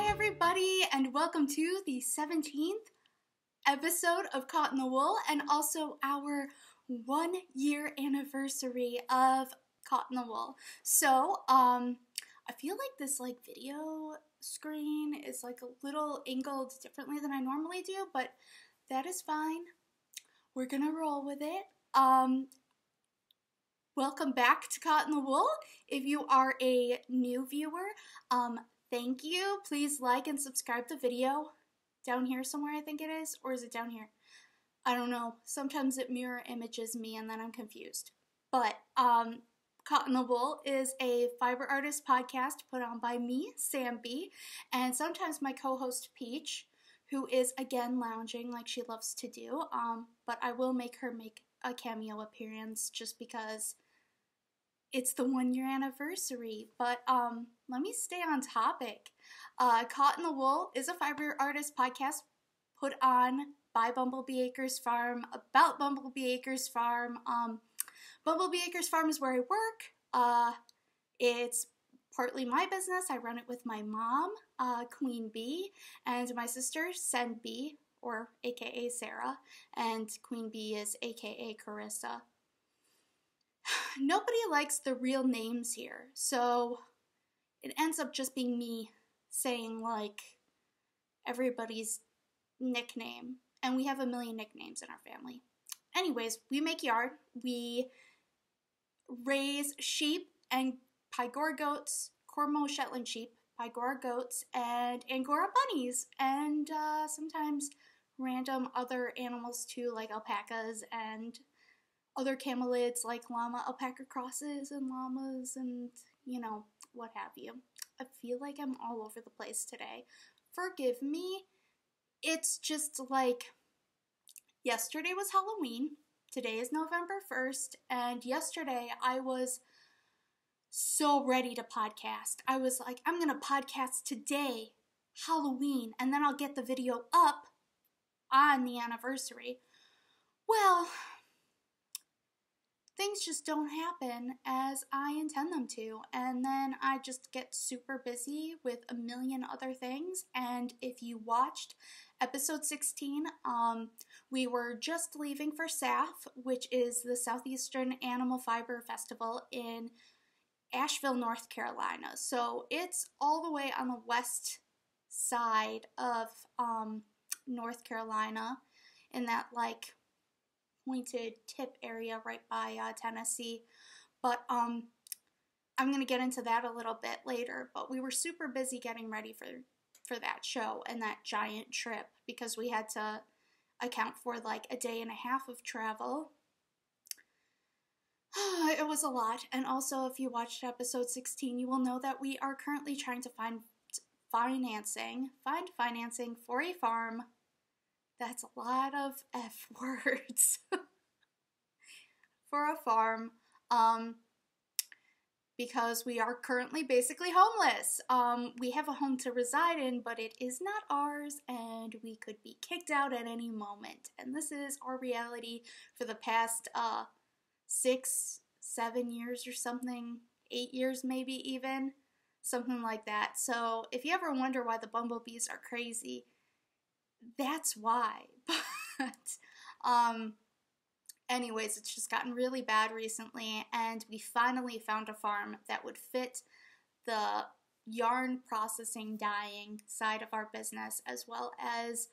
Hi everybody, and welcome to the 17th episode of Caught in the Wool, and also our 1 year anniversary of Caught in the Wool. So, I feel like this video screen is a little angled differently than I normally do, but that is fine. We're gonna roll with it. Welcome back to Caught in the Wool. If you are a new viewer, thank you. Please like and subscribe the video. Down here somewhere, I think it is. Or is it down here? I don't know. Sometimes it mirror images me and then I'm confused. But, Caught in the Wool is a fiber artist podcast put on by me, SamBee, and sometimes my co-host Peach, who is again lounging like she loves to do. But I will make her make a cameo appearance just because it's the 1 year anniversary. But let me stay on topic. Caught in the Wool is a fiber artist podcast put on by Bumblebee Acres Farm about Bumblebee Acres Farm. Bumblebee Acres Farm is where I work. It's partly my business. I run it with my mom, Queen Bee, and my sister, SamBee, or aka Sarah, and Queen Bee is aka Carissa. Nobody likes the real names here, so it ends up just being me saying everybody's nickname, and we have a million nicknames in our family. Anyways, we make yard, we raise sheep and Pygora goats, Cormo Shetland sheep, Pygora goats, and Angora bunnies, and sometimes random other animals too, like alpacas and other camelids like llama alpaca crosses and llamas and, what have you. I feel like I'm all over the place today. Forgive me. It's just yesterday was Halloween. Today is November 1st, and yesterday I was so ready to podcast. I was like, I'm gonna podcast today, Halloween, and then I'll get the video up on the anniversary. Well, things just don't happen as I intend them to, and then I just get super busy with a million other things. And if you watched episode 16, we were just leaving for SAFF, which is the Southeastern Animal Fiber Festival in Asheville, North Carolina. So it's all the way on the west side of North Carolina, in that pointed tip area right by Tennessee. But I'm gonna get into that a little bit later. But we were super busy getting ready for that show and that giant trip, because we had to account for a day and a half of travel. It was a lot. And also, if you watched episode 16, you will know that we are currently trying to find financing for a farm. That's a lot of F words. For a farm, because we are currently basically homeless. We have a home to reside in, but it is not ours, and we could be kicked out at any moment. And this is our reality for the past 6, 7 years or something, 8 years maybe even, something like that. So if you ever wonder why the bumblebees are crazy, that's why. But anyways, it's just gotten really bad recently, and we finally found a farm that would fit the yarn processing dyeing side of our business, as well as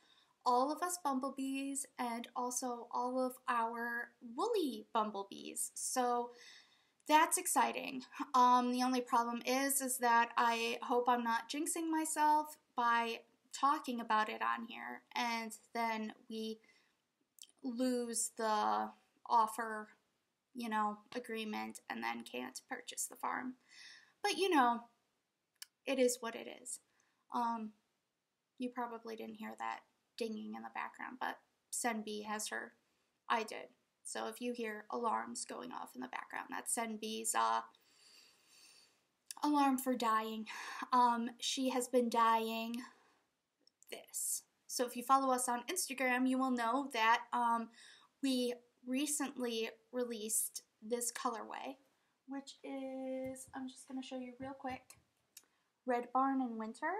all of us bumblebees and also all of our woolly bumblebees. So that's exciting. The only problem is that I hope I'm not jinxing myself by talking about it on here, and then we lose the offer, agreement, and then can't purchase the farm. But it is what it is. You probably didn't hear that dinging in the background, but SamBee has her. I did. So if you hear alarms going off in the background, that's SamBee's alarm for dyeing. She has been dyeing this. So if you follow us on Instagram, you will know that we recently released this colorway, which is, I'm just going to show you real quick, Red Barn in winter.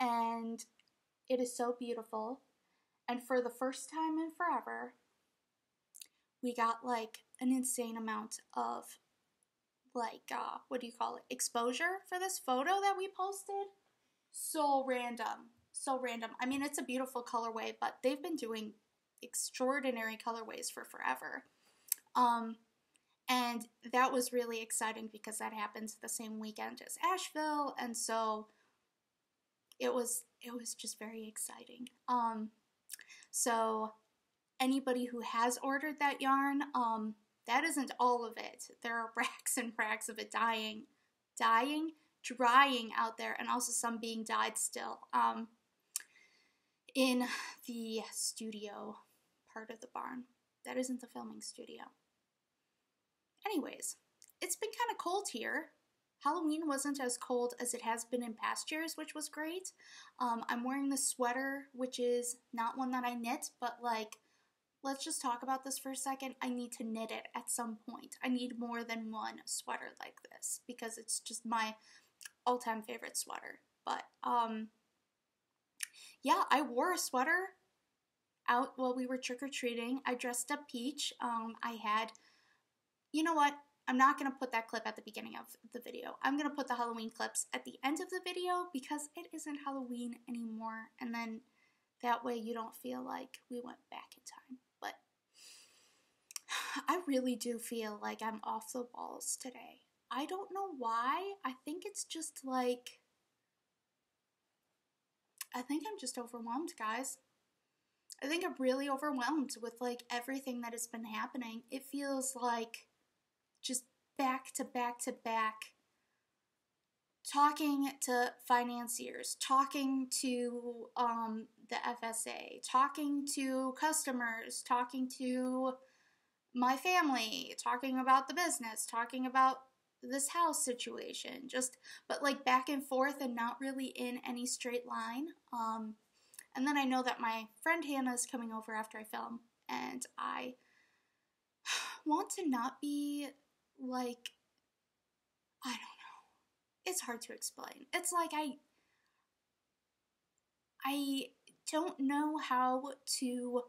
and it is so beautiful. And for the first time in forever, we got like an insane amount of like, what do you call it, exposure for this photo that we posted. So random. So random. I mean, it's a beautiful colorway, but they've been doing extraordinary colorways for forever. And that was really exciting because that happens the same weekend as Asheville, and so it was just very exciting. So anybody who has ordered that yarn, that isn't all of it. There are racks and racks of it drying out there, and also some being dyed still in the studio part of the barn. That isn't the filming studio. Anyways, it's been kind of cold here. Halloween wasn't as cold as it has been in past years, which was great. I'm wearing this sweater, which is not one that I knit, but like, let's just talk about this for a second. I need to knit it at some point. I need more than one sweater like this because it's just my all-time favorite sweater. But yeah, I wore a sweater out while we were trick-or-treating. I dressed up Peach. I had, you know what? I'm not going to put that clip at the beginning of the video. I'm going to put the Halloween clips at the end of the video because it isn't Halloween anymore. And then that way you don't feel like we went back in time. But I really do feel like I'm off the walls today. I don't know why. I think it's just like, I think I'm just overwhelmed, guys. I think I'm really overwhelmed with like everything that has been happening. It feels like just back to back to back, talking to financiers, talking to the FSA, talking to customers, talking to my family, talking about the business, talking about this house situation, just, but like back and forth and not really in any straight line. And then I know that my friend Hannah is coming over after I film, and I want to not be like, I don't know. It's hard to explain. It's like I don't know how to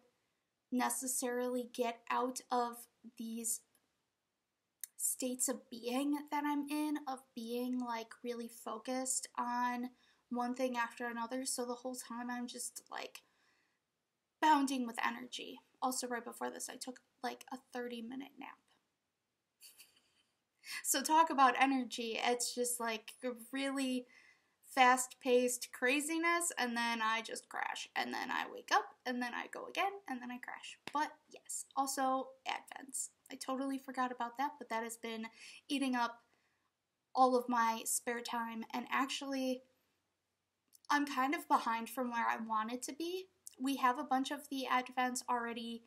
necessarily get out of these states of being that I'm in, of being like really focused on one thing after another. So the whole time I'm just like bounding with energy. Also, right before this, I took like a 30-minute nap. So talk about energy. It's just like a really fast-paced craziness, and then I just crash, and then I wake up, and then I go again, and then I crash. But yes, also Advents. I totally forgot about that, but that has been eating up all of my spare time, and actually, I'm kind of behind from where I wanted to be. We have a bunch of the Advents already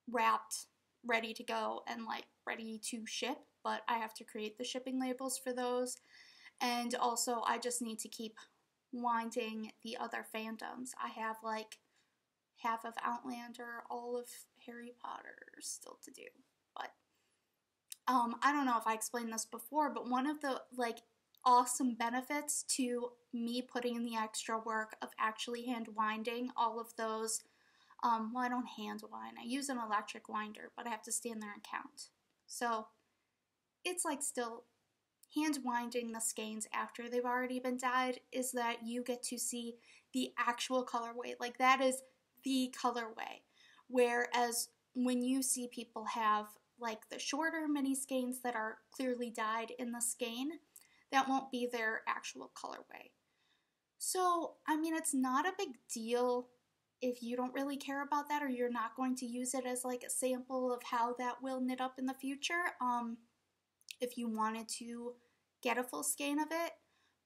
wrapped, ready to go, and like ready to ship, but I have to create the shipping labels for those. And also I just need to keep winding the other fandoms. I have like half of Outlander, all of Harry Potter still to do. But I don't know if I explained this before, but one of the like awesome benefits to me putting in the extra work of actually hand winding all of those, well, I don't hand wind, I use an electric winder, but I have to stand there and count. So it's like still hand winding the skeins after they've already been dyed, is that you get to see the actual colorway. Like that is the colorway. Whereas when you see people have like the shorter mini skeins that are clearly dyed in the skein, that won't be their actual colorway. So, I mean, it's not a big deal if you don't really care about that, or you're not going to use it as like a sample of how that will knit up in the future. If you wanted to get a full skein of it,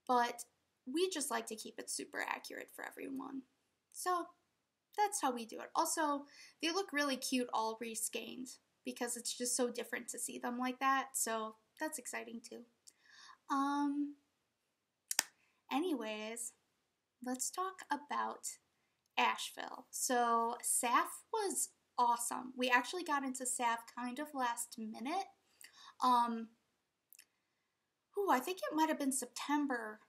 but we just like to keep it super accurate for everyone. So that's how we do it. Also, they look really cute all re-skeined because it's just so different to see them like that, so that's exciting too. Anyways, let's talk about Asheville. So SAFF was awesome. We actually got into SAFF kind of last minute. I think it might have been September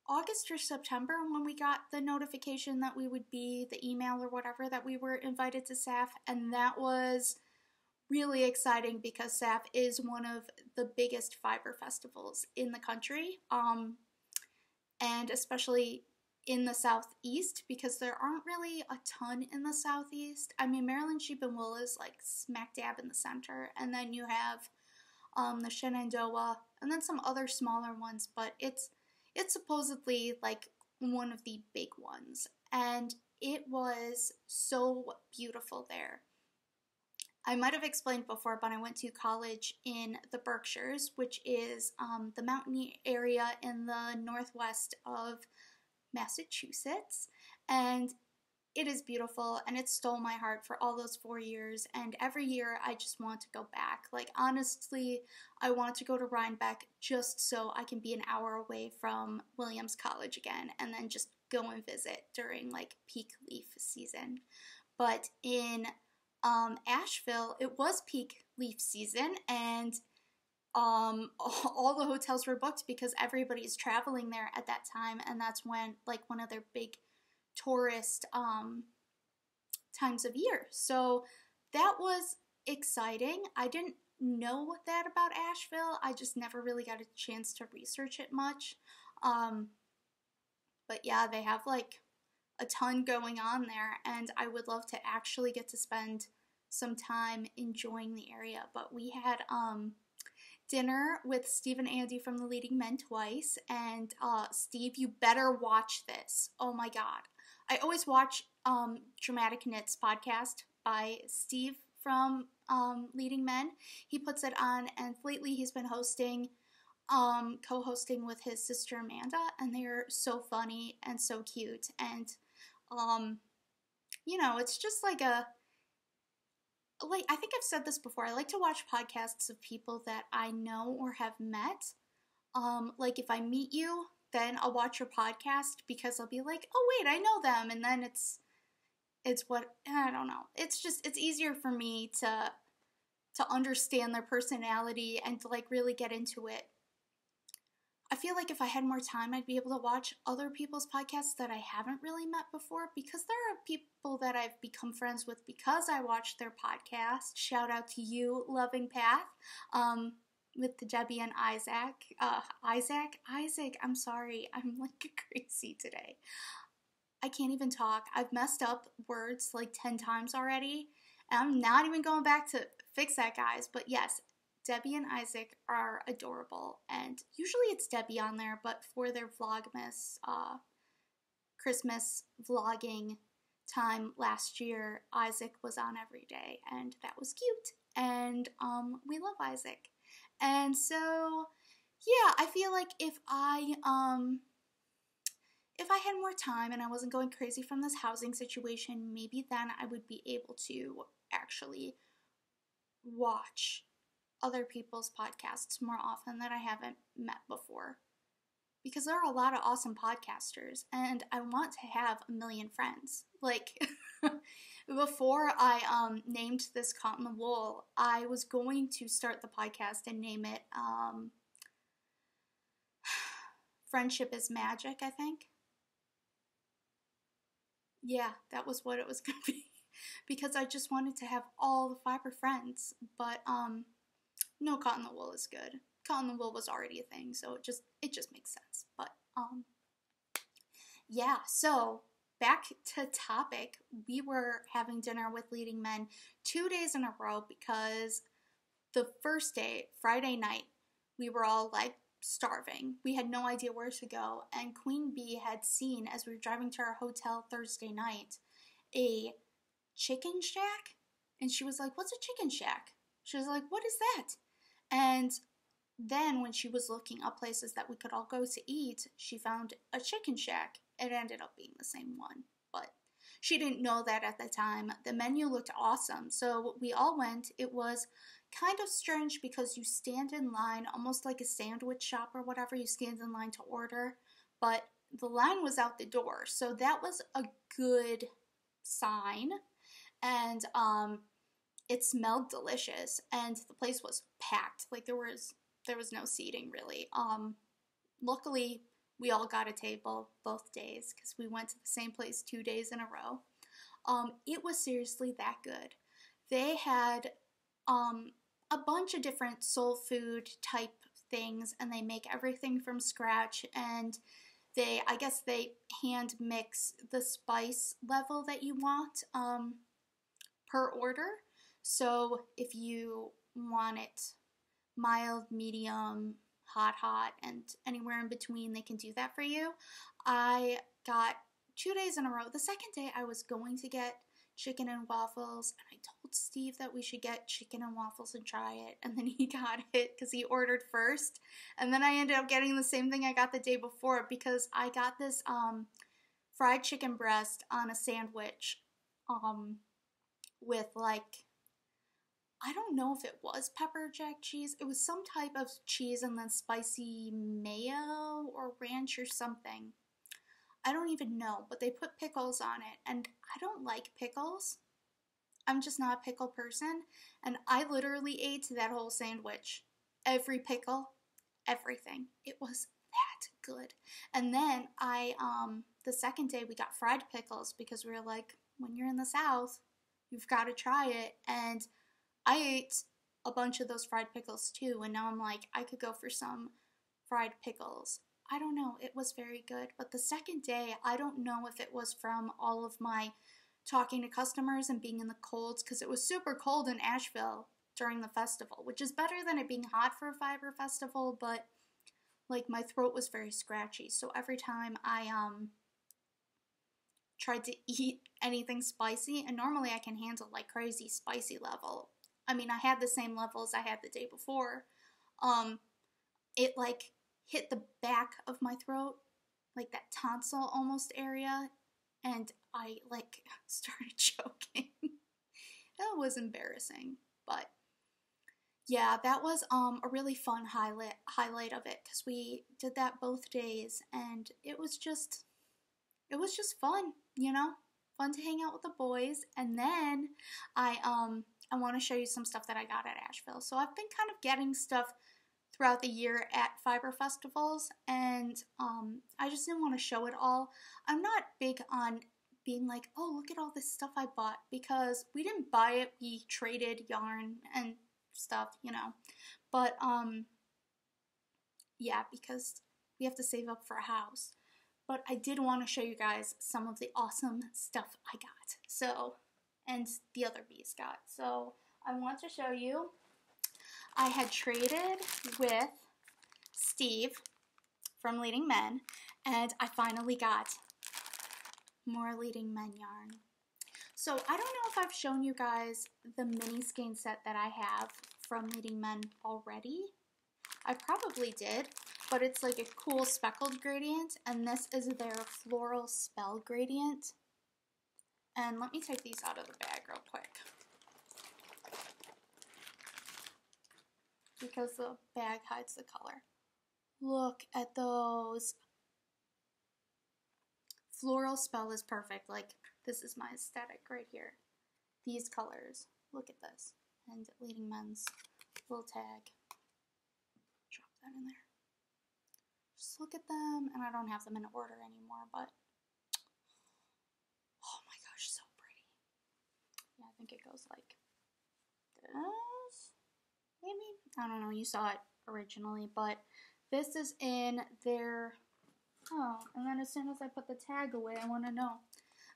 August or September when we got the notification that we would be, the email or whatever, that we were invited to SAFF, and that was really exciting because SAFF is one of the biggest fiber festivals in the country, and especially in the Southeast, because there aren't really a ton in the Southeast. I mean, Maryland Sheep and Wool is like smack dab in the center, and then you have the Shenandoah, and then some other smaller ones, but it's supposedly like one of the big ones, and it was so beautiful there. I might have explained before, but I went to college in the Berkshires, which is the mountainy area in the northwest of Massachusetts, and it is beautiful, and it stole my heart for all those 4 years, and every year I just want to go back. Like, honestly, I want to go to Rhinebeck just so I can be an hour away from Williams College again, and then just go and visit during, like, peak leaf season. But in Asheville, it was peak leaf season, and all the hotels were booked because everybody's traveling there at that time, and that's when, like, one of their big tourist times of year. So that was exciting. I didn't know that about Asheville. I just never really got a chance to research it much. But yeah, they have like a ton going on there, and I would love to actually get to spend some time enjoying the area. But we had dinner with Steve and Andy from The Leading Men twice, and Steve, you better watch this. Oh my god. I always watch Dramatic Knits podcast by Steve from Leading Men. He puts it on, and lately he's been hosting, co-hosting with his sister Miranda, and they're so funny and so cute, and you know, it's just like I think I've said this before, I like to watch podcasts of people that I know or have met. Like if I meet you, then I'll watch your podcast because I'll be like, oh wait, I know them, and then it's what, I don't know. It's easier for me to understand their personality and to like really get into it. I feel like if I had more time, I'd be able to watch other people's podcasts that I haven't really met before, because there are people that I've become friends with because I watched their podcast. Shout out to you, Loving Path, with Debbie and Isaac. Isaac, I'm sorry. I'm like crazy today. I can't even talk. I've messed up words like 10 times already, and I'm not even going back to fix that, guys. But yes, Debbie and Isaac are adorable, and usually it's Debbie on there, but for their Vlogmas, Christmas vlogging time last year, Isaac was on every day, and that was cute, and we love Isaac. And so, yeah, I feel like if I had more time and I wasn't going crazy from this housing situation, maybe then I would be able to actually watch other people's podcasts more often that I haven't met before. Because there are a lot of awesome podcasters, and I want to have a million friends. Like, before I named this Cotton the Wool, I was going to start the podcast and name it Friendship is Magic, I think. Yeah, that was what it was going to be. Because I just wanted to have all the fiber friends. But, no, Cotton the Wool is good. Cotton the Wool was already a thing, so it just makes sense. But, yeah, so back to topic. We were having dinner with Leading Men 2 days in a row because the first day, Friday night, we were all like starving. We had no idea where to go, and Queen Bee had seen, as we were driving to our hotel Thursday night, a chicken shack, and she was like, what's a chicken shack? She was like, what is that? And then when she was looking up places that we could all go to eat, she found a chicken shack. It ended up being the same one, but she didn't know that at the time. The menu looked awesome, so we all went. It was kind of strange because you stand in line, almost like a sandwich shop or whatever. You stand in line to order, but the line was out the door, so that was a good sign. And it smelled delicious, and the place was packed. Like there was no seating really. Luckily, we all got a table both days because we went to the same place 2 days in a row. It was seriously that good. They had a bunch of different soul food type things, and they make everything from scratch, and I guess they hand mix the spice level that you want per order. So if you want it mild, medium, hot, and anywhere in between, they can do that for you. I got 2 days in a row. The second day I was going to get chicken and waffles, and I told Steve that we should get chicken and waffles and try it, and then he got it because he ordered first, and then I ended up getting the same thing I got the day before because I got this fried chicken breast on a sandwich with like, I don't know if it was pepper jack cheese. It was some type of cheese and then spicy mayo or ranch or something. I don't even know, but they put pickles on it, and I don't like pickles. I'm just not a pickle person, and I literally ate that whole sandwich. Every pickle, everything. It was that good. And then the second day we got fried pickles because we were like, when you're in the South, you've got to try it, and I ate a bunch of those fried pickles too, and now I'm like, I could go for some fried pickles. I don't know, it was very good. But the second day, I don't know if it was from all of my talking to customers and being in the colds, because it was super cold in Asheville during the festival, which is better than it being hot for a Fiber Festival, but like my throat was very scratchy. So every time I tried to eat anything spicy, and normally I can handle like crazy spicy level. I mean, I had the same levels I had the day before. It like hit the back of my throat, like that tonsil almost area, and I like started choking. That was embarrassing, but yeah, that was a really fun highlight of it because we did that both days, and it was just fun, you know, fun to hang out with the boys. And then I want to show you some stuff that I got at Asheville. So I've been kind of getting stuff throughout the year at Fiber Festivals, and I just didn't want to show it all. I'm not big on being like, oh, look at all this stuff I bought, because we didn't buy it, we traded yarn and stuff, you know. But yeah, because we have to save up for a house. But I did want to show you guys some of the awesome stuff I got. So, and the other bees got. So I want to show you, I had traded with Steve from Leading Men, and I finally got more Leading Men yarn. So I don't know if I've shown you guys the mini skein set that I have from Leading Men already. I probably did, but it's like a cool speckled gradient, and this is their floral spell gradient. And let me take these out of the bag real quick, because the bag hides the color. Look at those. Floral spell is perfect. Like, this is my aesthetic right here. These colors. Look at this. And Leading Men's little tag. Drop that in there. Just look at them. And I don't have them in order anymore, but oh my gosh, so pretty. Yeah, I think it goes like this. Maybe? I don't know. You saw it originally, but this is in their, oh, and then as soon as I put the tag away, I want to know.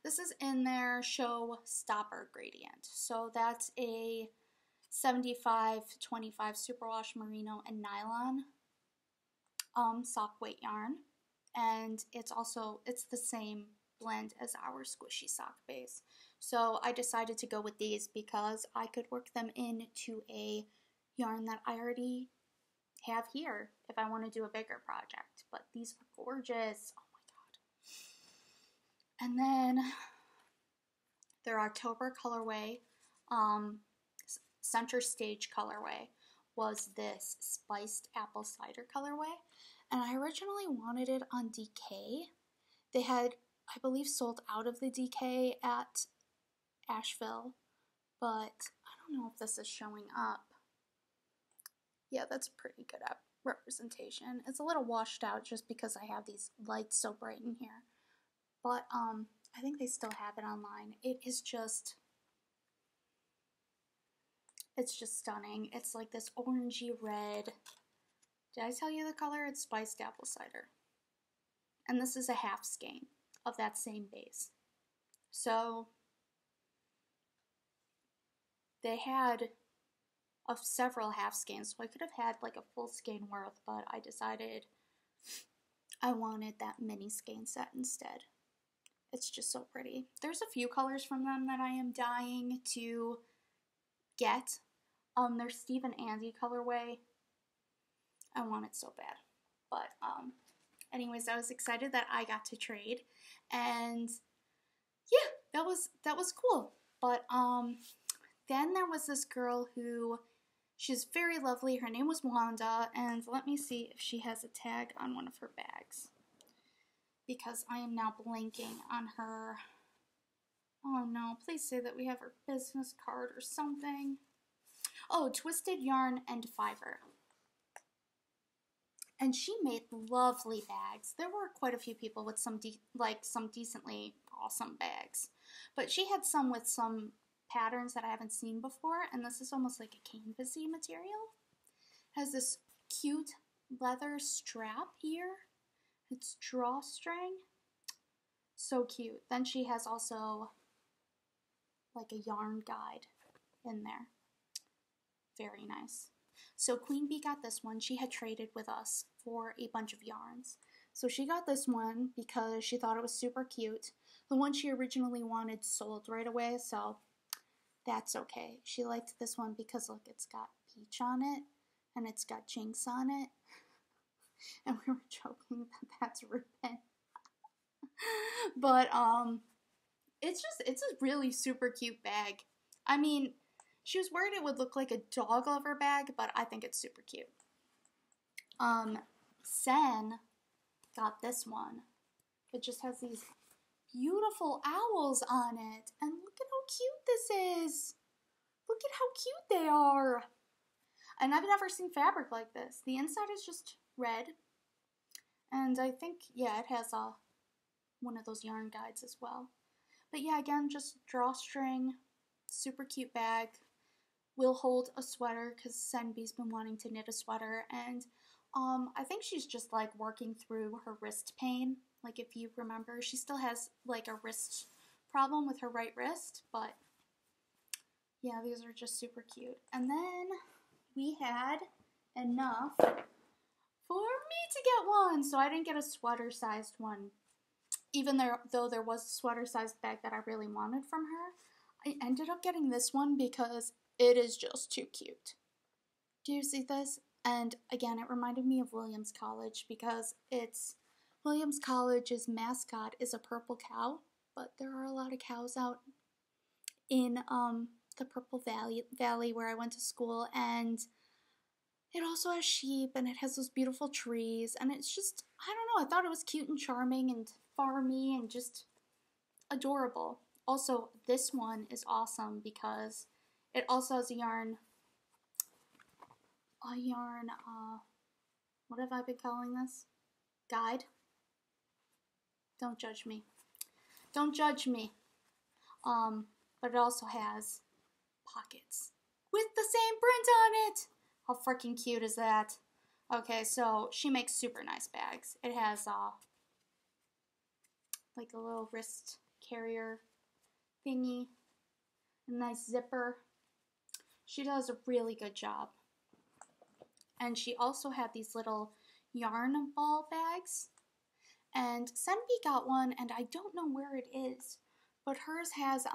This is in their Showstopper gradient. So that's a 75-25 superwash merino and nylon sock weight yarn. And it's the same blend as our squishy sock base. So I decided to go with these because I could work them into a yarn that I already have here if I want to do a bigger project. But these are gorgeous. Oh my god. And then their October colorway, center stage colorway, was this spiced apple cider colorway. And I originally wanted it on DK. They had, I believe, sold out of the DK at Asheville, but I don't know if this is showing up. Yeah, that's a pretty good representation. It's a little washed out just because I have these lights so bright in here. But I think they still have it online. It's just stunning. It's like this orangey red. Did I tell you the color? It's spiced apple cider. And this is a half skein of that same base. So they had of several half skeins, so I could have had like a full skein worth, but I decided I wanted that mini skein set instead. It's just so pretty. There's a few colors from them that I am dying to get. Their Steve and Andy colorway. I want it so bad. But anyways, I was excited that I got to trade, and yeah, that was cool. But then there was this girl who, she's very lovely. Her name was Wanda, and let me see if she has a tag on one of her bags, because I am now blanking on her. Oh no, please say that we have her business card or something. Oh, Twisted Yarn and Fiber. And she made lovely bags. There were quite a few people with some decently awesome bags. But she had some with some patterns that I haven't seen before, and this is almost like a canvasy material. It has this cute leather strap here. It's drawstring. So cute. Then she has also like a yarn guide in there. Very nice. So Queen Bee got this one. She had traded with us for a bunch of yarns. So she got this one because she thought it was super cute. The one she originally wanted sold right away, so that's okay. She liked this one because look, it's got peach on it and it's got jinx on it. And we were joking that that's Reuben. But it's a really super cute bag. I mean, she was worried it would look like a dog lover bag, but I think it's super cute. Sen got this one. It just has these beautiful owls on it. And look at how cute this is. Look at how cute they are. And I've never seen fabric like this. The inside is just red. And I think, yeah, it has one of those yarn guides as well. But yeah, again, just drawstring. Super cute bag. Will hold a sweater because SamBee's been wanting to knit a sweater, and I think she's just like working through her wrist pain. Like if you remember, she still has like a wrist problem with her right wrist, but yeah, these are just super cute. And then we had enough for me to get one, so I didn't get a sweater sized one, even though there was a sweater sized bag that I really wanted from her. I ended up getting this one because it is just too cute. Do you see this? And again, it reminded me of Williams College because Williams College's mascot is a purple cow, but there are a lot of cows out in the Purple Valley where I went to school, and it also has sheep and it has those beautiful trees, and it's just, I don't know, I thought it was cute and charming and farmy and just adorable. Also, this one is awesome because it also has a yarn, what have I been calling this? Guide? Don't judge me. Don't judge me. But it also has pockets with the same print on it. How freaking cute is that? Okay, so she makes super nice bags. It has, like a little wrist carrier thingy, a nice zipper. She does a really good job. And she also had these little yarn ball bags. And SamBee got one, and I don't know where it is, but hers has,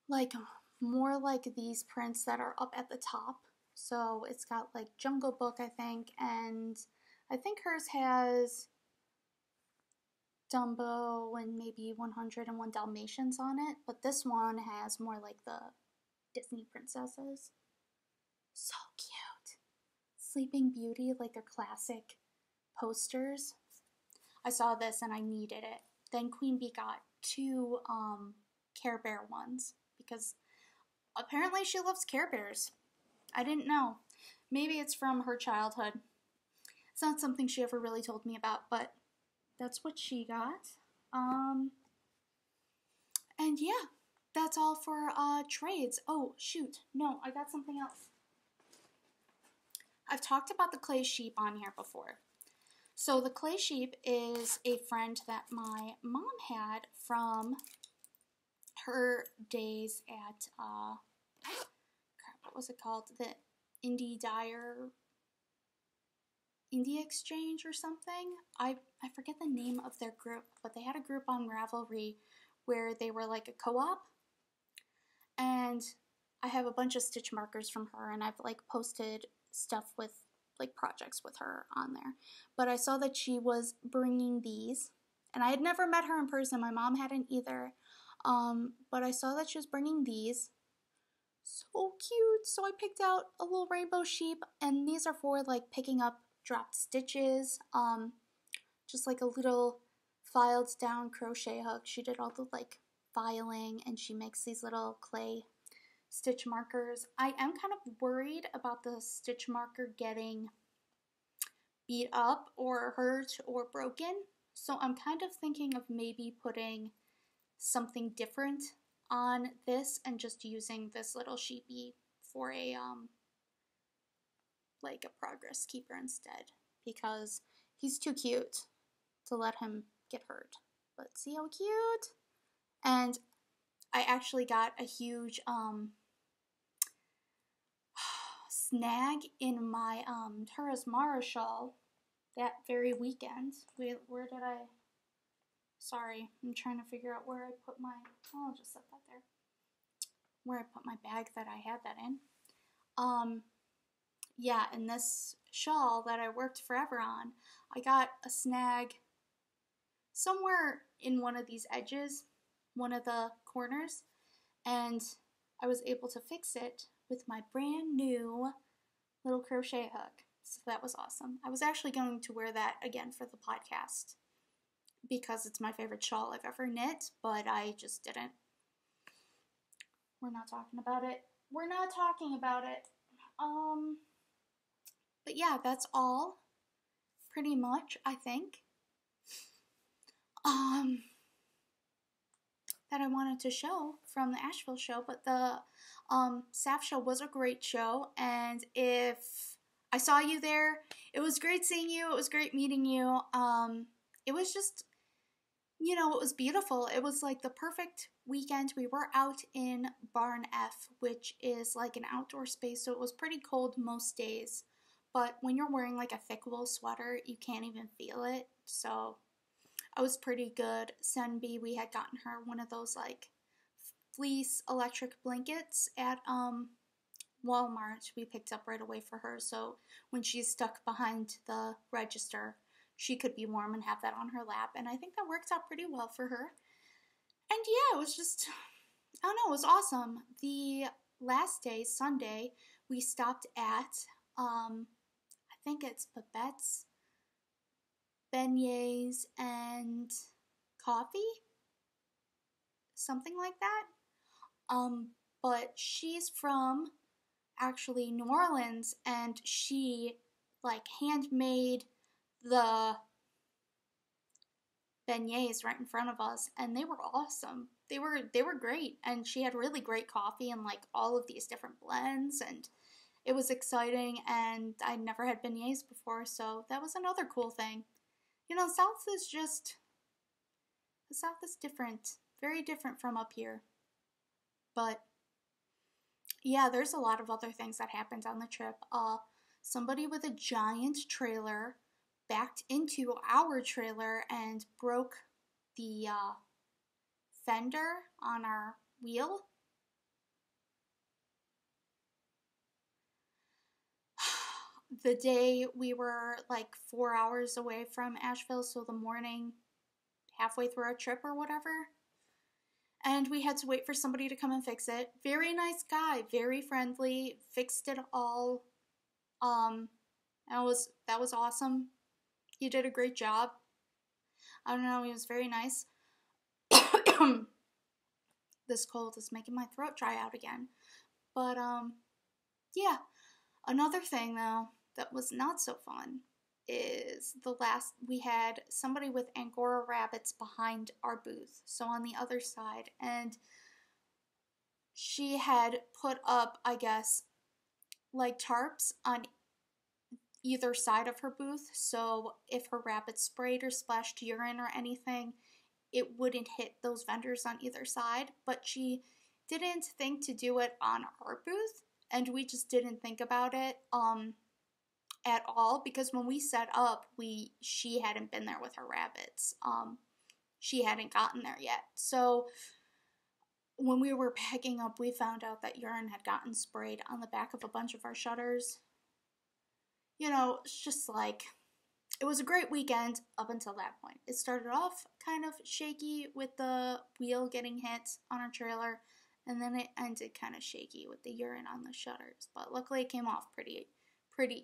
like, more like these prints that are up at the top. So it's got, like, Jungle Book, I think, and I think hers has Dumbo and maybe 101 Dalmatians on it, but this one has more like the Disney princesses. So cute. Sleeping Beauty, like their classic posters. I saw this and I needed it. Then Queen Bee got two Care Bear ones because apparently she loves Care Bears. I didn't know. Maybe it's from her childhood. It's not something she ever really told me about, but that's what she got. And yeah, that's all for trades. Oh, shoot. No, I got something else. I've talked about the clay sheep on here before. So the clay sheep is a friend that my mom had from her days at, crap, what was it called? The Indie Exchange or something. I forget the name of their group, but they had a group on Ravelry where they were like a co-op. And I have a bunch of stitch markers from her, and I've like posted stuff with like projects with her on there. But I saw that she was bringing these, and I had never met her in person. My mom hadn't either. But I saw that she was bringing these. So cute. So I picked out a little rainbow sheep, and these are for like picking up dropped stitches. Just like a little filed down crochet hook. She did all the like filing, and she makes these little clay stitch markers. I am kind of worried about the stitch marker getting beat up or hurt or broken. So I'm kind of thinking of maybe putting something different on this and just using this little sheepy for a like a progress keeper instead, because he's too cute to let him get hurt. But see how cute? And I actually got a huge snag in my Mara shawl that very weekend. Where did I? Sorry, I'm trying to figure out where I put my. Oh, I'll just set that there. Where I put my bag that I had that in. Yeah, in this shawl that I worked forever on, I got a snag somewhere in one of these edges, one of the corners, and I was able to fix it with my brand new little crochet hook. So that was awesome. I was actually going to wear that again for the podcast because it's my favorite shawl I've ever knit, but I just didn't. We're not talking about it. We're not talking about it. But yeah, that's all pretty much, I think. That I wanted to show from the Asheville show, but the SAFF show was a great show, and if I saw you there, it was great seeing you, it was great meeting you. It was just, you know, it was beautiful. It was like the perfect weekend. We were out in Barn F, which is like an outdoor space, so it was pretty cold most days, but when you're wearing like a thick wool sweater, you can't even feel it, so I was pretty good. SamBee, we had gotten her one of those like fleece electric blankets at Walmart. We picked up right away for her, so when she's stuck behind the register, she could be warm and have that on her lap, and I think that worked out pretty well for her. And yeah, it was just, I don't know, it was awesome. The last day, Sunday, we stopped at, I think it's Babette's beignets and coffee, something like that. But she's from actually New Orleans, and she like handmade the beignets right in front of us, and they were awesome. They were great, and she had really great coffee and like all of these different blends, and it was exciting, and I'd never had beignets before, so that was another cool thing. You know, the South is different, very different from up here. But yeah, there's a lot of other things that happened on the trip. Somebody with a giant trailer backed into our trailer and broke the fender on our wheel. The day we were like 4 hours away from Asheville, so the morning, halfway through our trip or whatever, and we had to wait for somebody to come and fix it. Very nice guy, very friendly, fixed it all. That was awesome. He did a great job. I don't know, he was very nice. This cold is making my throat dry out again. But yeah. Another thing, though, that was not so fun is we had somebody with Angora rabbits behind our booth, so on the other side, and she had put up, I guess, like tarps on either side of her booth, so if her rabbit sprayed or splashed urine or anything, it wouldn't hit those vendors on either side. But she didn't think to do it on our booth, and we just didn't think about it at all, because when we set up, she hadn't been there with her rabbits. She hadn't gotten there yet. So when we were packing up, we found out that urine had gotten sprayed on the back of a bunch of our shutters. You know, it's just like, it was a great weekend up until that point. It started off kind of shaky with the wheel getting hit on our trailer, and then it ended kind of shaky with the urine on the shutters. But luckily it came off pretty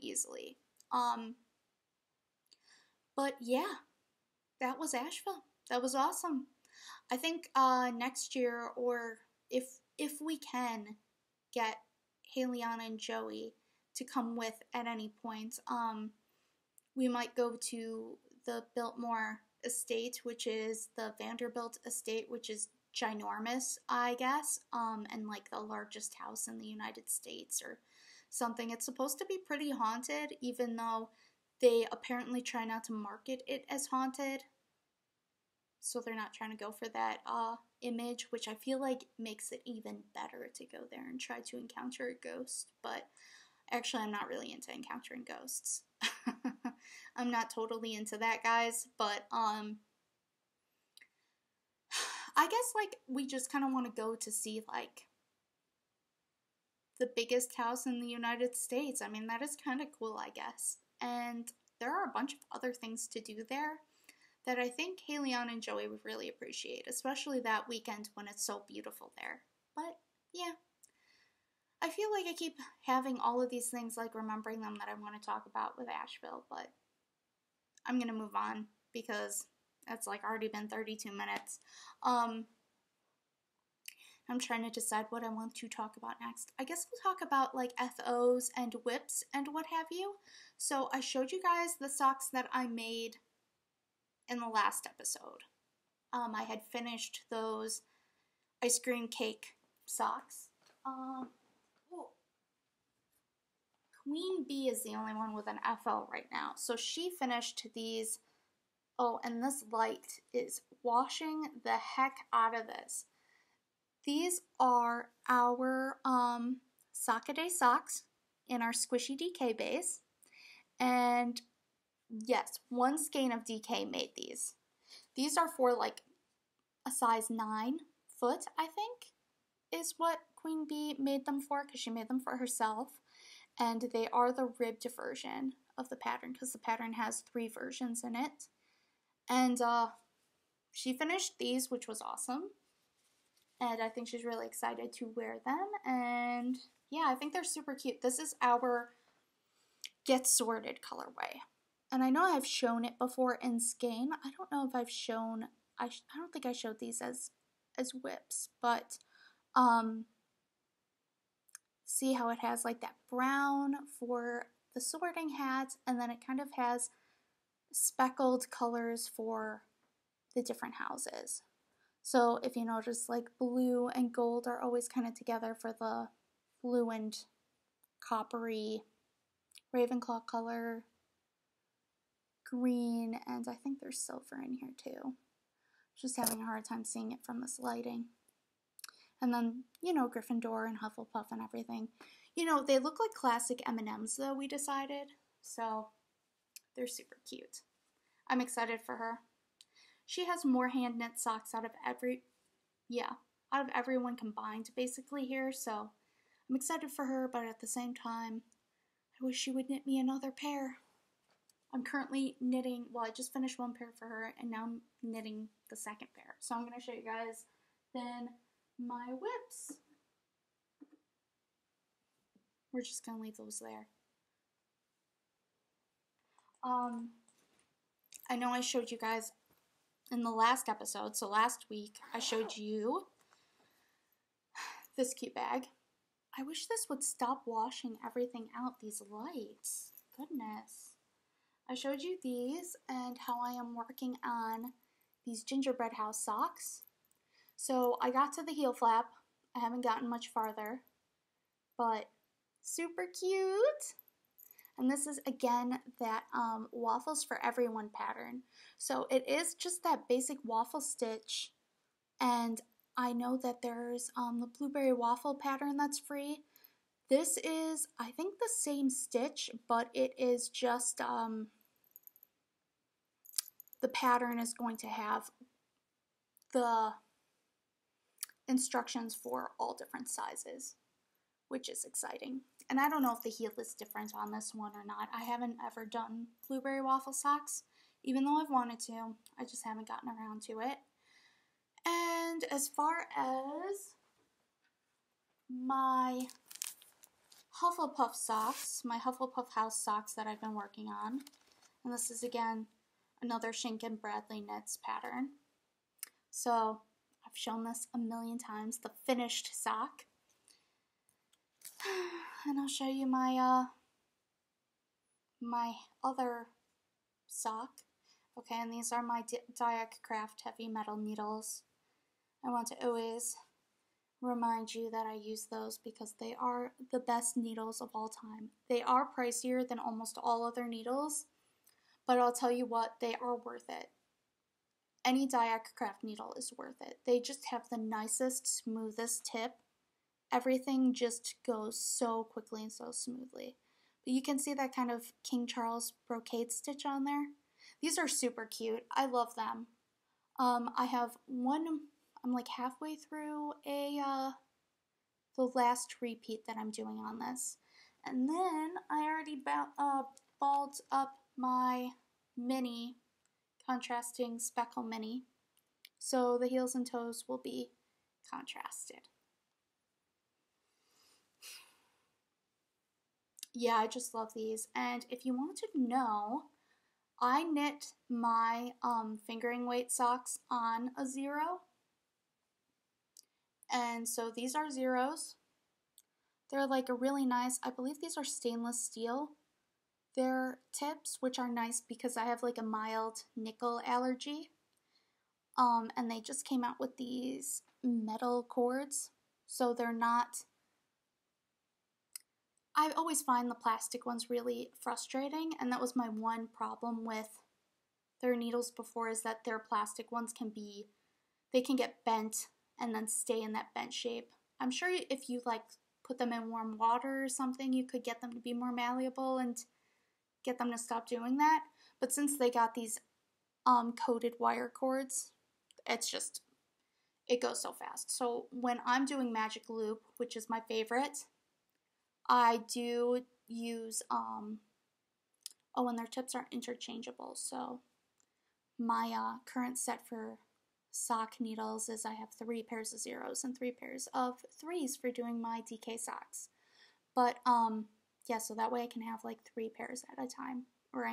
easily. But yeah, that was Asheville. That was awesome. I think next year, or if we can get Lianna and Joey to come with at any point, we might go to the Biltmore estate, which is the Vanderbilt estate, which is ginormous, I guess, and like the largest house in the United States or something. It's supposed to be pretty haunted, even though they apparently try not to market it as haunted. So they're not trying to go for that image, which I feel like makes it even better to go there and try to encounter a ghost. But actually, I'm not really into encountering ghosts. I'm not totally into that, guys. But I guess like we just kind of want to go to see like the biggest house in the United States. I mean, that is kind of cool, I guess. And there are a bunch of other things to do there that I think Lianna and Joey would really appreciate, especially that weekend when it's so beautiful there. But yeah, I feel like I keep having all of these things, like remembering them, that I want to talk about with Asheville, but I'm going to move on because it's like already been 32 minutes. I'm trying to decide what I want to talk about next. I guess we'll talk about like FOs and whips and what have you. So I showed you guys the socks that I made in the last episode. I had finished those ice cream cake socks. Queen Bee is the only one with an FL right now. So she finished these. Oh, and this light is washing the heck out of this. These are our Sock-A-Day socks in our squishy DK base. And yes, one skein of DK made these. These are for like a size 9 foot, I think, is what Queen Bee made them for, because she made them for herself. And they are the ribbed version of the pattern, because the pattern has 3 versions in it. And she finished these, which was awesome. And I think she's really excited to wear them. And yeah, I think they're super cute. This is our Get Sorted colorway. And I know I've shown it before in Skein. I don't know if I've shown, I don't think I showed these as whips, but see how it has like that brown for the sorting hat, and then it kind of has speckled colors for the different houses. So if you notice, like blue and gold are always kind of together for the blue and coppery Ravenclaw color, green, and I think there's silver in here too. Just having a hard time seeing it from this lighting. And then, you know, Gryffindor and Hufflepuff and everything. You know, they look like classic M&Ms though, we decided. So they're super cute. I'm excited for her. She has more hand knit socks out of everyone combined basically here. So I'm excited for her, but at the same time, I wish she would knit me another pair. I'm currently knitting, well, I just finished one pair for her, and now I'm knitting the second pair. So I'm going to show you guys then my whips. We're just going to leave those there. I know I showed you guys in the last episode, so last week I showed you this cute bag. I wish this would stop washing everything out, these lights. Goodness. I showed you these and how I am working on these gingerbread house socks. So I got to the heel flap. I haven't gotten much farther, but super cute. And this is, again, that Waffles for Everyone pattern. So it is just that basic waffle stitch. And I know that there's the blueberry waffle pattern that's free. This is, I think, the same stitch, but it is just, the pattern is going to have the instructions for all different sizes, which is exciting. And I don't know if the heel is different on this one or not. I haven't ever done blueberry waffle socks, even though I've wanted to. I just haven't gotten around to it. And as far as my Hufflepuff socks, my Hufflepuff house socks that I've been working on, and this is, again, another Shink and Bradley knits pattern. So I've shown this a million times, the finished sock. And I'll show you my my other sock. Okay, and these are my Diac Craft heavy metal needles. I want to always remind you that I use those because they are the best needles of all time. They are pricier than almost all other needles, but I'll tell you what, they are worth it. Any Diac Craft needle is worth it. They just have the nicest, smoothest tip. Everything just goes so quickly and so smoothly. But you can see that kind of King Charles brocade stitch on there. These are super cute. I love them. I have one, I'm like halfway through the last repeat that I'm doing on this. And then I already balled up my mini, contrasting speckle mini. So the heels and toes will be contrasted. Yeah, I just love these. And if you want to know, I knit my fingering weight socks on a 0. And so these are 0s. They're like a really nice, I believe these are stainless steel. They're tips, which are nice because I have like a mild nickel allergy. And they just came out with these metal cords. So they're not, I always find the plastic ones really frustrating, and that was my one problem with their needles before, is that their plastic ones they can get bent and then stay in that bent shape. I'm sure if you like put them in warm water or something, you could get them to be more malleable and get them to stop doing that. But since they got these coated wire cords, it goes so fast. So when I'm doing Magic Loop, which is my favorite, I do use, and their tips are interchangeable. So my current set for sock needles is I have 3 pairs of 0s and 3 pairs of 3s for doing my DK socks. But, yeah, so that way I can have like 3 pairs at a time, or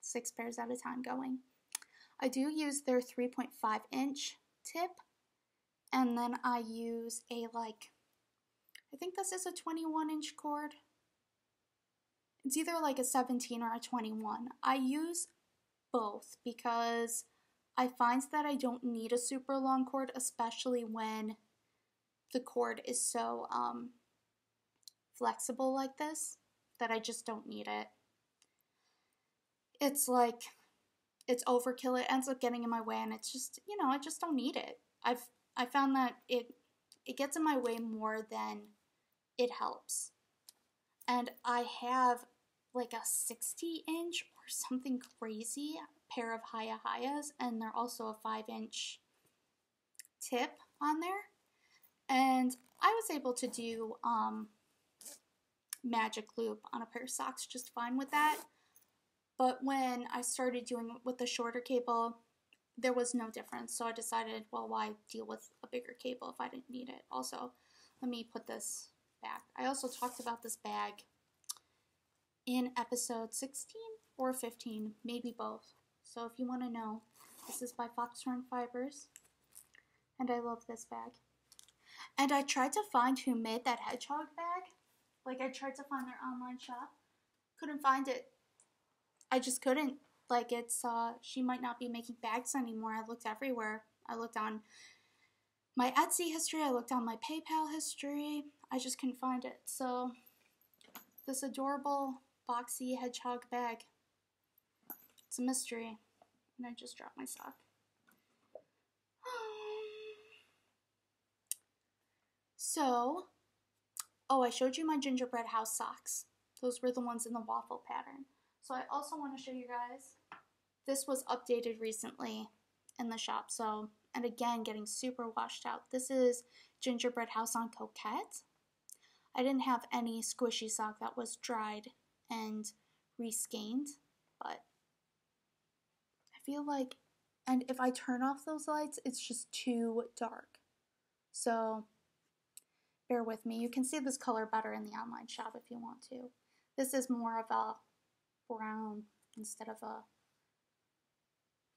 6 pairs at a time going. I do use their 3.5 inch tip, and then I use a I think this is a 21 inch cord. It's either like a 17 or a 21. I use both because I find that I don't need a super long cord, especially when the cord is so flexible like this, that I just don't need it. It's like, it's overkill. It ends up getting in my way, and it's just, I just don't need it. I found that it gets in my way more than it helps. And I have like a 60 inch or something crazy pair of Hayas, and they're also a 5 inch tip on there. And I was able to do Magic Loop on a pair of socks just fine with that. But when I started doing it with the shorter cable, there was no difference. So I decided, well, why deal with a bigger cable if I didn't need it? Also, let me put this back. I also talked about this bag in episode 16 or 15, maybe both. So if you want to know, this is by Foxhorn Fibers, and I love this bag. And I tried to find who made that Hedgehog bag, Like, I tried to find their online shop. Couldn't find it. I just couldn't. Like, it's, she might not be making bags anymore. I looked everywhere. I looked on my Etsy history. I looked on my PayPal history. I just couldn't find it. So, this adorable, boxy hedgehog bag. It's a mystery. And I just dropped my sock. So, oh, I showed you my gingerbread house socks. Those were the ones in the waffle pattern. So I also want to show you guys, this was updated recently in the shop. So, and again, getting super washed out. This is gingerbread house on coquette. I didn't have any squishy sock that was dried and reskeined, but I feel like, and if I turn off those lights, it's just too dark. So, bear with me. You can see this color better in the online shop if you want to. This is more of a brown instead of a,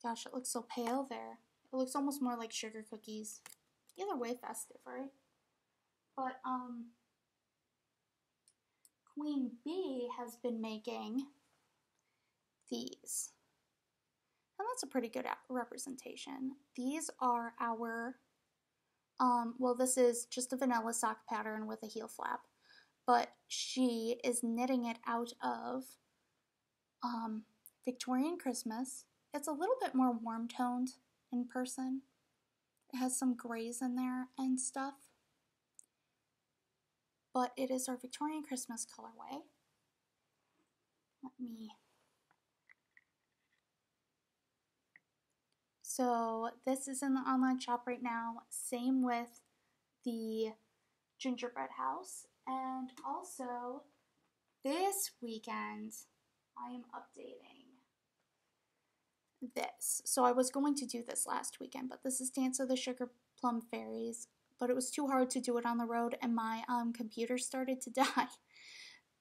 gosh, it looks so pale there. It looks almost more like sugar cookies. Either way, festive, right? But, Queen Bee has been making these. And that's a pretty good representation. These are our, well, this is just a vanilla sock pattern with a heel flap. But she is knitting it out of Victorian Christmas. It's a little bit more warm-toned in person. It has some grays in there and stuff. But it is our Victorian Christmas colorway. Let me... So this is in the online shop right now. Same with the gingerbread house. And also, this weekend, I am updating this. So I was going to do this last weekend, but this is Dance of the Sugar Plum Fairies. But it was too hard to do it on the road, and my computer started to die.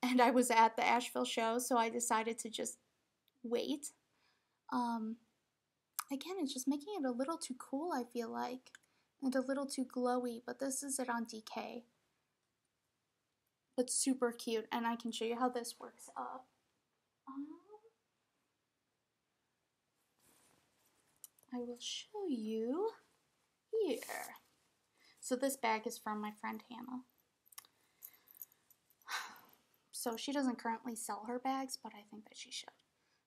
And I was at the Asheville show, so I decided to just wait. Again, it's just making it a little too cool, I feel like, and a little too glowy, but this is at Auntie K. But super cute, and I can show you how this works up. I will show you here. So this bag is from my friend Hannah. So she doesn't currently sell her bags, but I think that she should.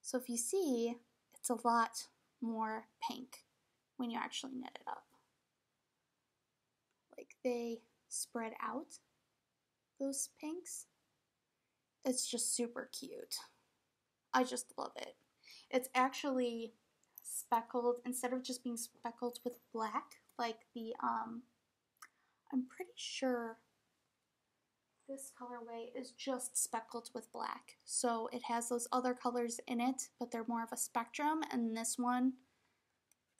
So if you see, it's a lot more pink when you actually knit it up. Like they spread out, those pinks. It's just super cute. I just love it. It's actually speckled, instead of just being speckled with black, like the, I'm pretty sure this colorway is just speckled with black. So it has those other colors in it, but they're more of a spectrum, and this one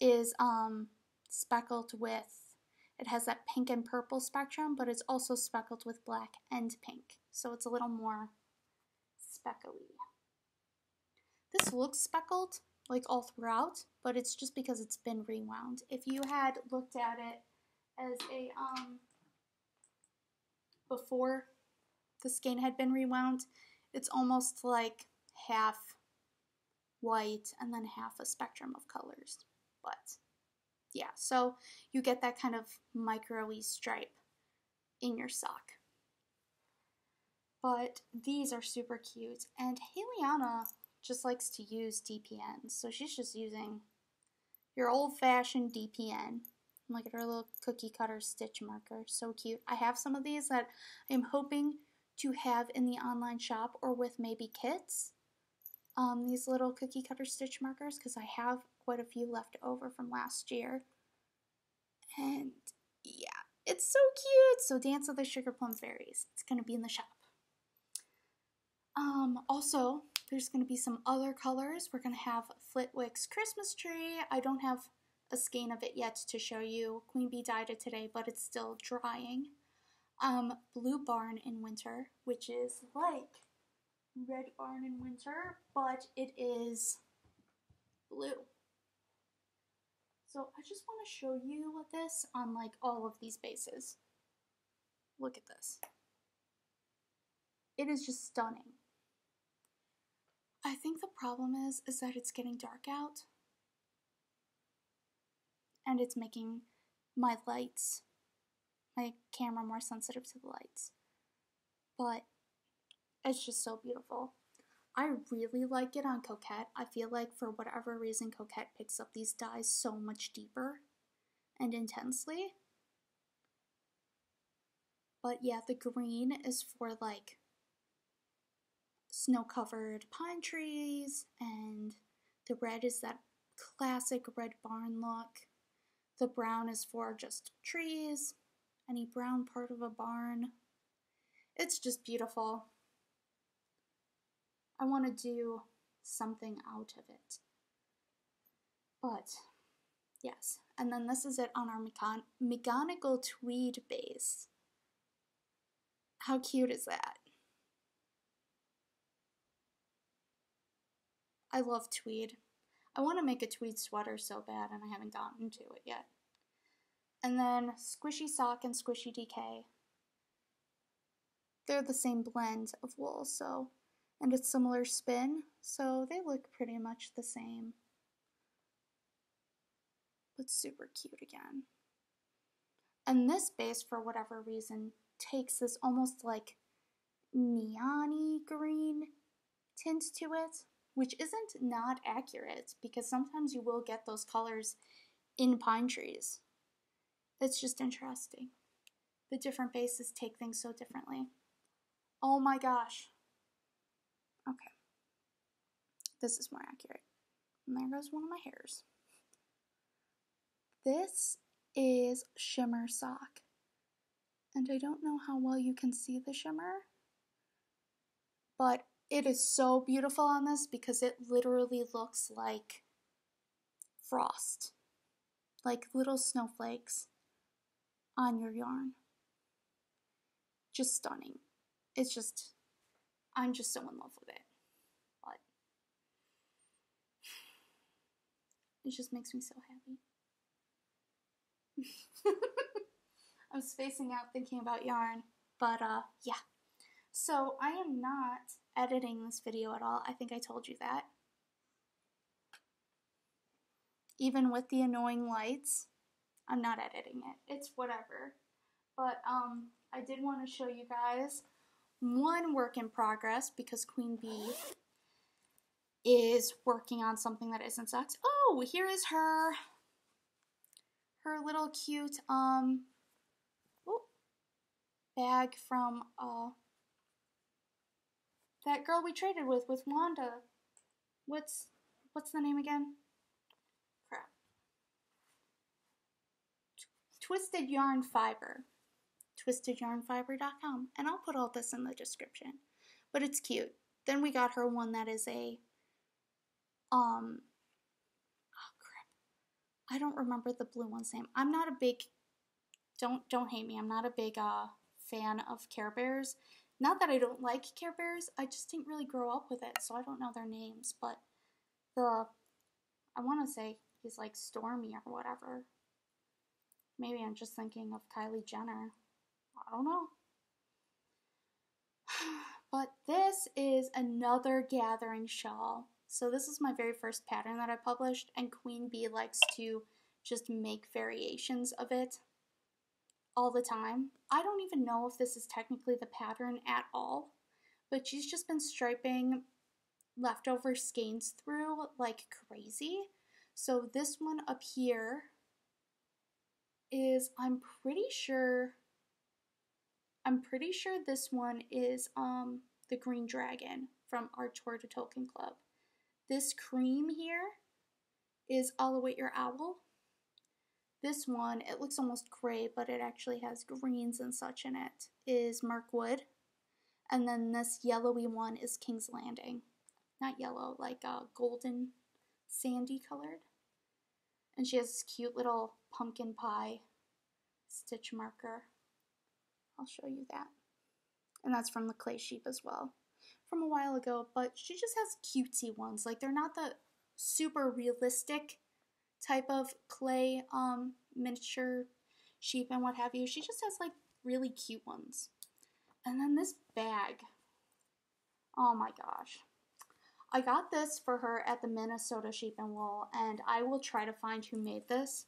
is speckled with, it has that pink and purple spectrum, but it's also speckled with black and pink. So it's a little more speckly. This looks speckled, like all throughout, but it's just because it's been rewound. If you had looked at it as a, before the skein had been rewound, it's almost like half white and then half a spectrum of colors. But yeah, so you get that kind of micro-y stripe in your sock. But these are super cute, and Lianna just likes to use DPNs, so she's just using your old-fashioned DPN. Look at her little cookie cutter stitch marker, so cute. I have some of these that I'm hoping to have in the online shop or with maybe kits. These little cookie cutter stitch markers, because I have quite a few left over from last year. And yeah, it's so cute. So Dance of the Sugar Plum Fairies. It's going to be in the shop. Also, there's going to be some other colors. We're going to have Flitwick's Christmas Tree. I don't have a skein of it yet to show you. Queen Bee dyed it today, but it's still drying. Blue Barn in Winter, which is like Red Barn in Winter, but it is blue. So I just want to show you this on like all of these bases. Look at this. It is just stunning. I think the problem is that it's getting dark out. And it's making my lights, my camera more sensitive to the lights. But it's just so beautiful. I really like it on Coquette. I feel like for whatever reason Coquette picks up these dyes so much deeper and intensely. But yeah, the green is for like snow-covered pine trees, and the red is that classic red barn look. The brown is for just trees, any brown part of a barn. It's just beautiful. I want to do something out of it. But, yes. And then this is it on our mechanical tweed base. How cute is that? I love tweed. I want to make a tweed sweater so bad, and I haven't gotten to it yet. And then Squishy Sock and Squishy DK. They're the same blend of wool, so, and it's similar spin, so they look pretty much the same. But super cute again. And this base, for whatever reason, takes this almost like neon-y green tint to it, which isn't not accurate, because sometimes you will get those colors in pine trees. It's just interesting. The different bases take things so differently. Oh my gosh. Okay. This is more accurate. And there goes one of my hairs. This is Shimmer Sock. And I don't know how well you can see the shimmer, but it is so beautiful on this because it literally looks like frost. Like little snowflakes on your yarn. Just stunning. It's just, I'm just so in love with it. But it just makes me so happy. I'm spacing out thinking about yarn, but yeah. So I am not editing this video at all. I think I told you that. Even with the annoying lights, I'm not editing it. It's whatever. But I did want to show you guys one work in progress because Queen Bee is working on something that isn't socks. Oh, here is her little cute bag from that girl we traded with Wanda. What's the name again? Crap. Twisted Yarn Fiber. TwistedYarnFiber.com, and I'll put all this in the description. But it's cute. Then we got her one that is a oh crap. I don't remember the blue one's name. I'm not a big don't hate me. I'm not a big fan of Care Bears. Not that I don't like Care Bears, I just didn't really grow up with it, so I don't know their names, but I want to say he's like Stormy or whatever. Maybe I'm just thinking of Kylie Jenner. I don't know. But this is another gathering shawl. So this is my very first pattern that I published, and Queen Bee likes to just make variations of it all the time. I don't even know if this is technically the pattern at all, but she's just been striping leftover skeins through like crazy. So this one up here is, I'm pretty sure this one is the Green Dragon from our Tour de Tolkien Club. This cream here is I'll Await Your Owl. This one, it looks almost gray, but it actually has greens and such in it, is Mirkwood. And then this yellowy one is King's Landing. Not yellow, like golden sandy colored. And she has this cute little pumpkin pie stitch marker. I'll show you that. And that's from the Clay Sheep as well, from a while ago, but she just has cutesy ones. Like, they're not the super realistic type of clay miniature sheep and what have you. She just has like really cute ones. And then this bag. Oh my gosh. I got this for her at the Minnesota Sheep and Wool, and I will try to find who made this,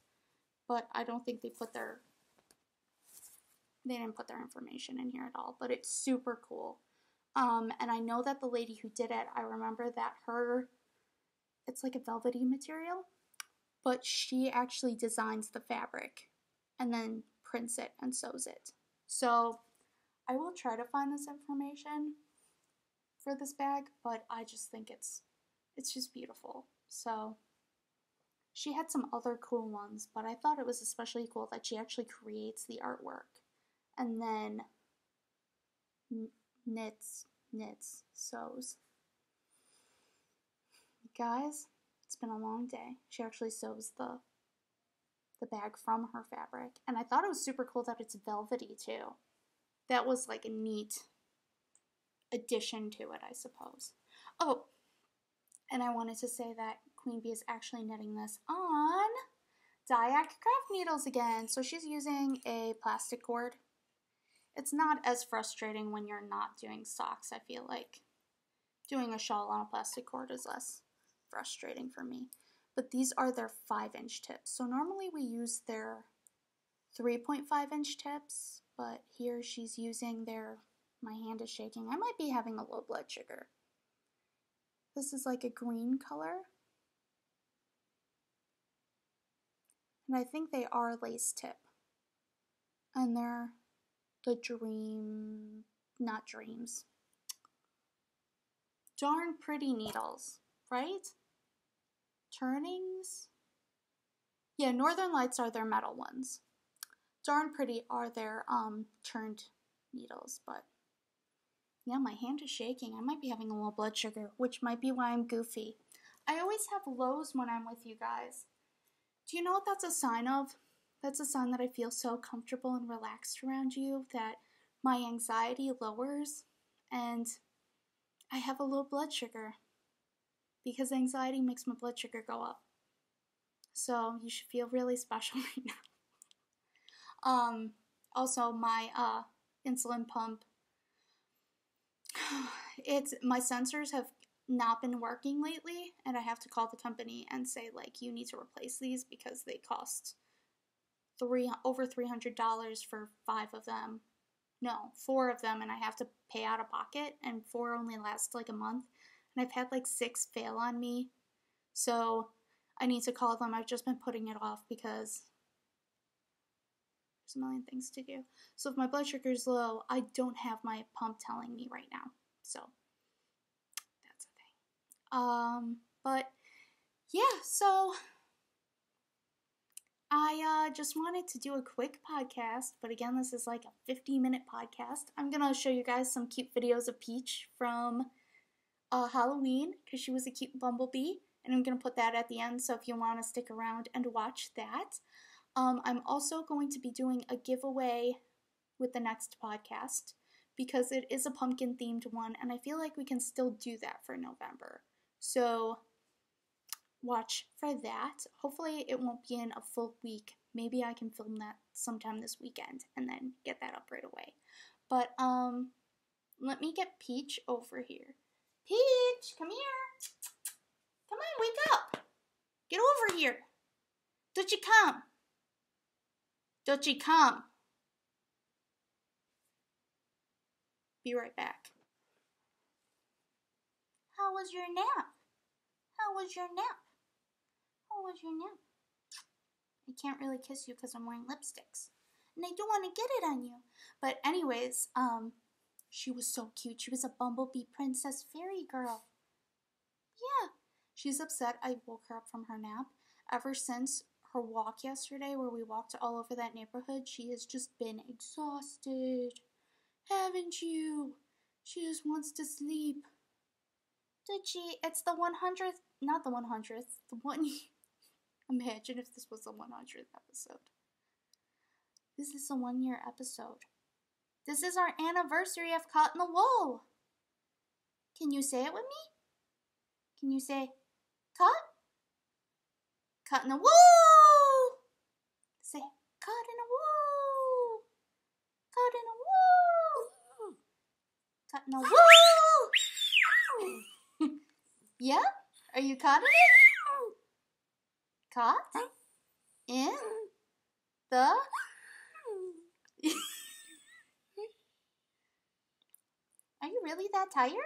but I don't think they didn't put their information in here at all, but it's super cool. And I know that the lady who did it, I remember that it's like a velvety material, but she actually designs the fabric and then prints it and sews it. So I will try to find this information for this bag, but I just think it's just beautiful. So she had some other cool ones, but I thought it was especially cool that she actually creates the artwork and then knits, sews. Guys, it's been a long day. She actually sews the bag from her fabric, and I thought it was super cool that it's velvety too. That was like a neat addition to it, I suppose. Oh, and I wanted to say that Queen Bee is actually knitting this on Diac craft needles again. So she's using a plastic cord. It's not as frustrating when you're not doing socks, I feel like. Doing a shawl on a plastic cord is less frustrating for me. But these are their 5-inch tips. So normally we use their 3.5-inch tips, but here she's using my hand is shaking. I might be having a low blood sugar. This is like a green color. And I think they are lace tip. And they're the not dreams. Darn pretty needles, right? Turnings? Yeah, Northern Lights are their metal ones. Darn pretty are their turned needles, but yeah, my hand is shaking. I might be having a low blood sugar, which might be why I'm goofy. I always have lows when I'm with you guys. Do you know what that's a sign of? That's a sign that I feel so comfortable and relaxed around you that my anxiety lowers and I have a low blood sugar because anxiety makes my blood sugar go up. So you should feel really special right now. Also my insulin pump, my sensors have not been working lately, and I have to call the company and say, like, you need to replace these because they cost over $300 for 5 of them. No, 4 of them, and I have to pay out of pocket, and 4 only last like a month, and I've had like 6 fail on me, so I need to call them. I've just been putting it off because there's a million things to do. So if my blood sugar is low, I don't have my pump telling me right now, so that's a thing. But yeah, so I just wanted to do a quick podcast, but again, this is like a 50-minute podcast. I'm going to show you guys some cute videos of Peach from Halloween, because she was a cute bumblebee, and I'm going to put that at the end, so if you want to stick around and watch that. I'm also going to be doing a giveaway with the next podcast, because it is a pumpkin-themed one, and I feel like we can still do that for November. So watch for that. Hopefully it won't be in a full week. Maybe I can film that sometime this weekend and then get that up right away. But let me get Peach over here. Peach, come here. Come on, wake up. Get over here. Don't you come? Don't you come? Be right back. How was your nap? How was your nap? How was your nap? I can't really kiss you because I'm wearing lipsticks. And I don't want to get it on you. But anyways, she was so cute. She was a bumblebee princess fairy girl. Yeah. She's upset I woke her up from her nap. Ever since her walk yesterday where we walked all over that neighborhood, she has just been exhausted. Haven't you? She just wants to sleep. Did she? It's the 100th, not the 100th, the one. Imagine if this was the 100th episode. This is a 1-year episode. This is our anniversary of Caught in the Wool. Can you say it with me? Can you say, caught? Caught in the wool! Say, caught in the wool! Caught in the wool! Caught in the wool! Yeah? Are you caught in it? Caught? In? The? Are you really that tired?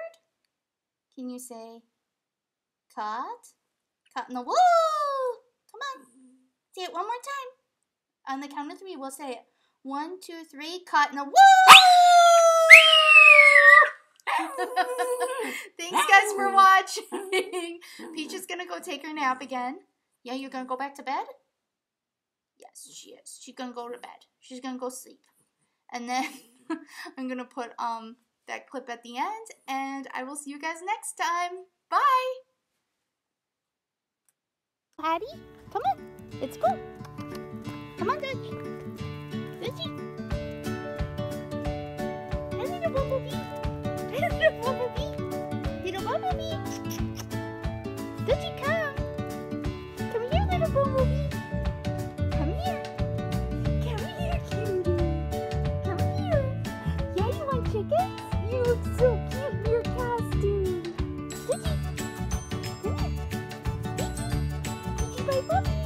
Can you say, caught? Caught in the woo! Come on. Say it one more time. On the count of 3, we'll say it. 1, 2, 3, caught in the woo! Thanks guys for watching. Peach is gonna go take her nap again. Yeah, you're gonna go back to bed? Yes, she is. She's gonna go to bed. She's gonna go sleep. And then I'm gonna put that clip at the end, and I will see you guys next time. Bye! Patty, come on. Let's go. Come on, Dutch. Dutchy. Hi, little Bumblebee. Hi, little Bumblebee. Little Bumblebee. Dutchy, come. Come here, little Bumblebee. Come here. Come here, cutie. Come here. Yeah, you want chickens? You look so cute in your costume. Dutchy. Come here. Dutchy, my puppy.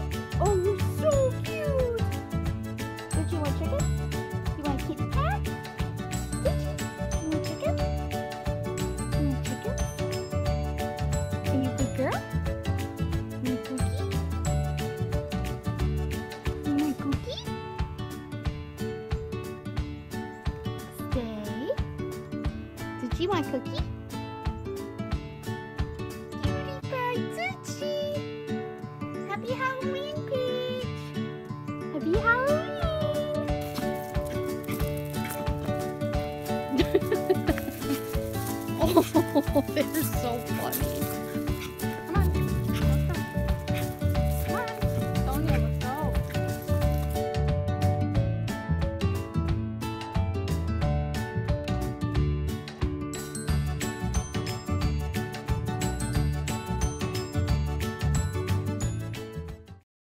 Oh, you're so cute. Don't you want chicken? You want a kitty cat? You want chicken? You want chicken? Are you a good girl? You want cookie? You want cookie? Stay. Did you want cookie? Cutie pie Dutchy. Happy Halloween, Peach. Happy Halloween. Oh, they're so funny.